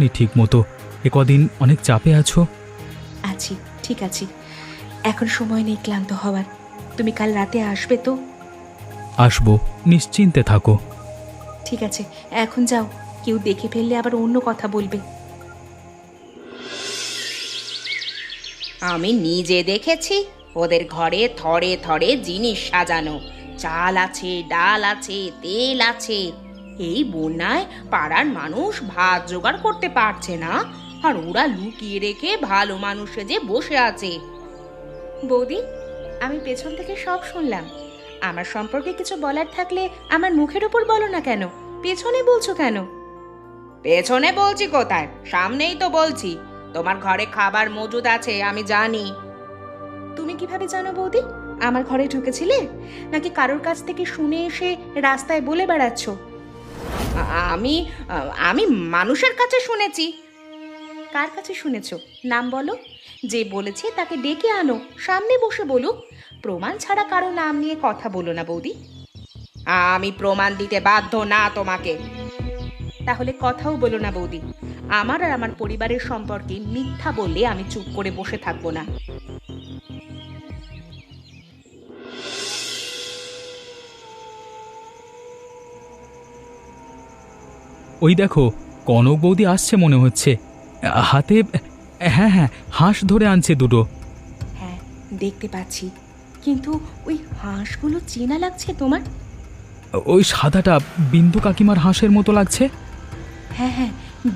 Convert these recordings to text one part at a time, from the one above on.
খাওনি ঠিক মতো, এ কদিন অনেক চাপে আছো। আছি, ঠিক আছি। এখন সময় নেই ক্লান্ত হওয়ার। তুমি কাল রাতে আসবে তো? আসবো, নিশ্চিন্তে থাকো। ঠিক আছে, এখন যাও। কেউ দেখে ফেললে আবার অন্য কথা বলবে। আমি নিজে দেখেছি ওদের ঘরে থরে থরে জিনিস সাজানো। চাল আছে, ডাল আছে, তেল আছে। এই বন্যায় পাড়ার মানুষ ভাত জোগাড় করতে পারছে না, আর ওরা লুকিয়ে রেখে ভালো মানুষ সেজে বসে আছে। বৌদি, আমি পেছন থেকে সব শুনলাম। আমার সম্পর্কে কিছু বলার থাকলে আমার মুখের উপর বলো না কেন? পেছনে বলছো কেন? পেছনে বলছি কোথায়, সামনেই তো বলছি। তোমার ঘরে খাবার মজুদ আছে আমি জানি। তুমি কিভাবে জানো বৌদি? আমার ঘরে ঢুকেছিলে নাকি কারোর কাছ থেকে শুনে এসে রাস্তায় বলে বেড়াচ্ছ? আমি আমি মানুষের কাছে শুনেছি। কার কাছে শুনেছো? নাম বলো। যে বলেছে তাকে ডেকে আনো, সামনে বসে বলুক। প্রমাণ ছাড়া কারো নাম নিয়ে কথা বলো না বৌদি। আমি প্রমাণ দিতে বাধ্য না তোমাকে। তাহলে কথাও বলো না বৌদি। আমার আর আমার পরিবারের সম্পর্কে মিথ্যা বললে আমি চুপ করে বসে থাকবো না। ওই দেখো, কনক বৌদি আসছে মনে হচ্ছে। হাতে, হ্যাঁ হ্যাঁ, হাঁস ধরে আনছে দুটো। হ্যাঁ, দেখতে পাচ্ছি। কিন্তু ওই হাঁসগুলো চেনা লাগছে তোমার? ওই সাদাটা বিন্দু কাকিমার হাঁসের মতো লাগছে। হ্যাঁ হ্যাঁ,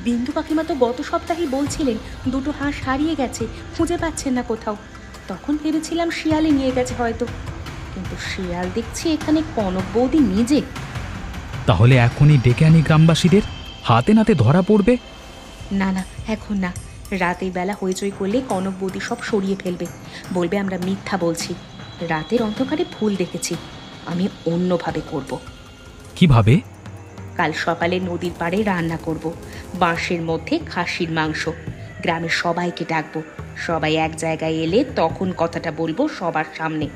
বিন্দু কাকিমা তো গত সপ্তাহেই বলছিলেন দুটো হাঁস হারিয়ে গেছে, খুঁজে পাচ্ছেন না কোথাও। তখন ভেবেছিলাম শিয়ালে নিয়ে গেছে হয়তো, কিন্তু শিয়াল দেখছি এখানে কনক বৌদি নিজে। তাহলে এখনই ডেকে আনি গ্রামবাসীদের, হাতে নাতে ধরা পড়বে। না না, এখন না। রাতের বেলা হইচই করলে কনক বৌদি সব সরিয়ে ফেলবে, বলবে আমরা মিথ্যা বলছি। রাতের অন্ধকারে ভুল দেখেছি, আমি অন্যভাবে করব। কিভাবে? কাল সকালে নদীর পাড়ে রান্না করব, বাঁশের মধ্যে খাসির মাংস। গ্রামের সবাইকে ডাকবো, সবাই এক জায়গায় এলে তখন কথাটা বলবো সবার সামনে।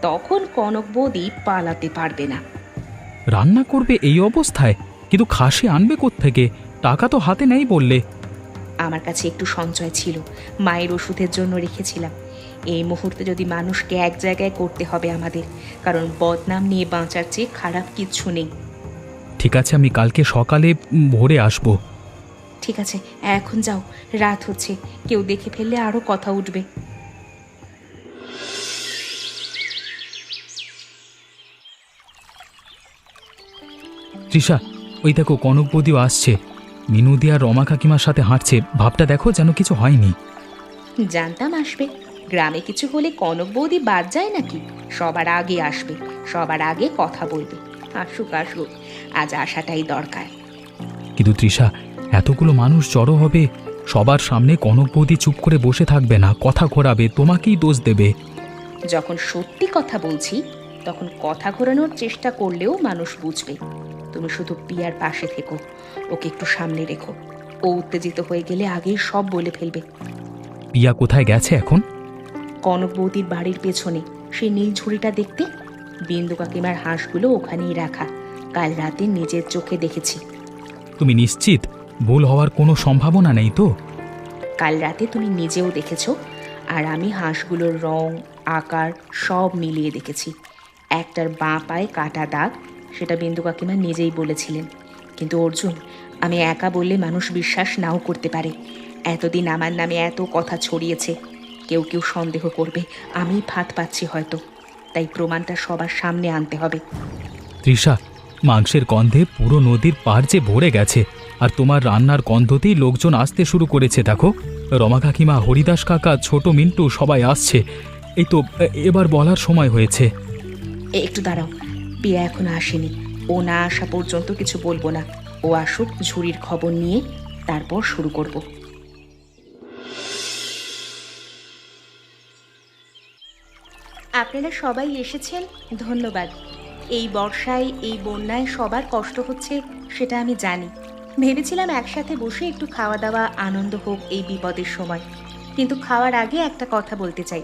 তখন কনক বৌদি পালাতে পারবে না। রান্না করবে এই অবস্থায়? কিন্তু খাসি আনবে কোত্থেকে? টাকা তো হাতে নেই বললে। আমার কাছে একটু সঞ্চয় ছিল, মায়ের ওষুধের জন্য রেখেছিলাম। এই মুহূর্তে যদি মানুষকে এক জায়গায় করতে হবে আমাদের, কারণ বদনাম নিয়ে বাঁচার চেয়ে খারাপ কিচ্ছু নেই। ঠিক আছে, আমি কালকে সকালে ভোরে আসবো। ঠিক আছে, এখন যাও, রাত হচ্ছে। কেউ দেখে ফেললে আরো কথা উঠবে। তৃষা, ওই দেখো কনক বৌদিও আসছে। মিনুদি আর রমা কাকিমার সাথে হাঁটছে, ভাবটা দেখো যেন কিছু হয়নি। জানতাম আসবে। গ্রামে কিছু হলে কনক বৌদি বাদ যায় নাকি? সবার আগে আসবে, সবার আগে কথা বলবে। আসুক আসুক, আজ আসাটাই দরকার। কিন্তু তৃষা, এতগুলো মানুষ জড়ো হবে, সবার সামনে কনক বৌদি চুপ করে বসে থাকবে না, কথা ঘোরাবে, তোমাকেই দোষ দেবে। যখন সত্যি কথা বলছি তখন কথা ঘোরানোর চেষ্টা করলেও মানুষ বুঝবে। তুমি শুধু পিয়ার পাশে থেকো, ওকে একটু সামনে রেখো। ও উত্তেজিত হয়ে গেলে আগেই সব বলে ফেলবে। পিয়া কোথায় গেছে এখন? কনক বৌদির বাড়ির পেছনে সেই নীল ঝুড়িটা দেখতে। বিন্দু কাকিমার হাঁসগুলো ওখানেই রাখা, কাল রাতে নিজের চোখে দেখেছি। তুমি নিশ্চিত? ভুল হওয়ার কোনো সম্ভাবনা নেই তো? কাল রাতে তুমি নিজেও দেখেছ, আর আমি হাঁসগুলোর রং আকার সব মিলিয়ে দেখেছি। একটার বাঁ পায়ে কাটা দাগ, সেটা বিন্দু কাকিমা নিজেই বলেছিলেন। কিন্তু অর্জুন, আমি একা বললে মানুষ বিশ্বাস নাও করতে পারে। এতদিন আমার নামে এত কথা ছড়িয়েছে, কেউ কেউ সন্দেহ করবে আমি ফাঁদ পাচ্ছি হয়তো। তাই প্রমাণটা সবার সামনে আনতে হবে। তৃষা, মাংসের গন্ধে পুরো নদীর পাড় যে ভরে গেছে, আর তোমার রান্নার গন্ধতেই লোকজন আসতে শুরু করেছে। দেখো, রমা কাকিমা, হরিদাস কাকা, ছোট মিন্টু সবাই আসছে। এই তো এবার বলার সময় হয়েছে। একটু দাঁড়াও, পিয়া এখনো আসেনি। ও না আসা পর্যন্ত কিছু বলবো না। ও আসুক, ঝুড়ির খবর নিয়ে তারপর শুরু করব। আপনারা সবাই এসেছেন, ধন্যবাদ। এই বর্ষায়, এই বন্যায় সবার কষ্ট হচ্ছে সেটা আমি জানি। ভেবেছিলাম একসাথে বসে একটু খাওয়া দাওয়া, আনন্দ হোক এই বিপদের সময়। কিন্তু খাওয়ার আগে একটা কথা বলতে চাই,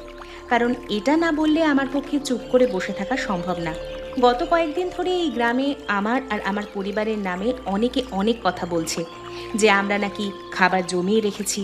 কারণ এটা না বললে আমার পক্ষে চুপ করে বসে থাকা সম্ভব না। গত কয়েকদিন ধরে এই গ্রামে আমার আর আমার পরিবারের নামে অনেকে অনেক কথা বলছে যে আমরা নাকি খাবার জমিয়ে রেখেছি।